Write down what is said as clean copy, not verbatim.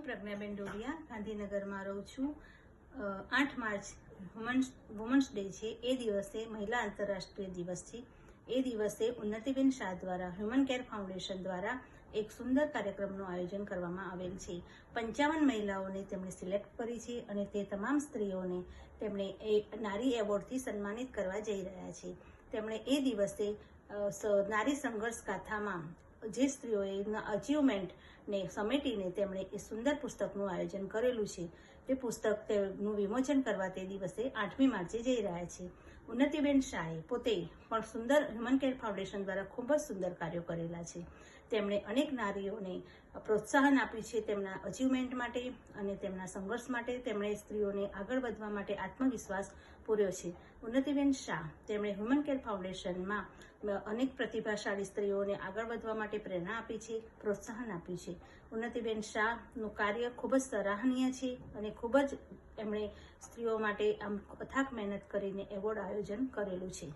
પ્રજ્ઞાબેન ડોડિયા ગાંધીનગરમાં રહું છું। 8 માર્ચ વુમન્સ ડે છે। એ દિવસે મહિલા આંતરરાષ્ટ્રીય દિવસ છે। એ દિવસે ઉન્નતિબેન શાહ દ્વારા હ્યુમન કેર ફાઉન્ડેશન દ્વારા એક સુંદર કાર્યક્રમનું આયોજન કરવામાં આવેલ છે। 55 મહિલાઓને તેમણે સિલેક્ટ કરી છે અને તે તમામ સ્ત્રીઓને તેમણે એક નારી એવોર્ડથી સન્માનિત કરવા જઈ રહ્યા છે। તેમણે એ દિવસે નારી સંઘર્ષ ગાથામાં જે સ્ત્રીઓએ અચીવમેન્ટને સમેટીને તેમણે એ સુંદર પુસ્તકનું આયોજન કરેલું છે। તે પુસ્તકનું વિમોચન કરવા તે દિવસે 8મી માર્ચે જઈ રહ્યા છે। ઉન્નતિબેન શાહે પોતે પણ સુંદર હ્યુમન કેર ફાઉન્ડેશન દ્વારા ખૂબ જ સુંદર કાર્યો કરેલા છે। તેમણે અનેક નારીઓને પ્રોત્સાહન આપ્યું છે તેમના અચીવમેન્ટ માટે અને તેમના સંઘર્ષ માટે। તેમણે સ્ત્રીઓને આગળ વધવા માટે આત્મવિશ્વાસ પૂર્યો છે। ઉન્નતિબેન શાહ તેમણે હ્યુમન કેર ફાઉન્ડેશનમાં અનેક પ્રતિભાશાળી સ્ત્રીઓને આગળ વધવા માટે પ્રેરણા આપી છે, પ્રોત્સાહન આપ્યું છે। ઉન્નતિબેન શાહનું કાર્ય ખૂબ જ સરાહનીય છે અને ખૂબ જ એમણે સ્ત્રીઓ માટે આમ અથાગ મહેનત કરીને એવોર્ડ આયોજન કરેલું છે।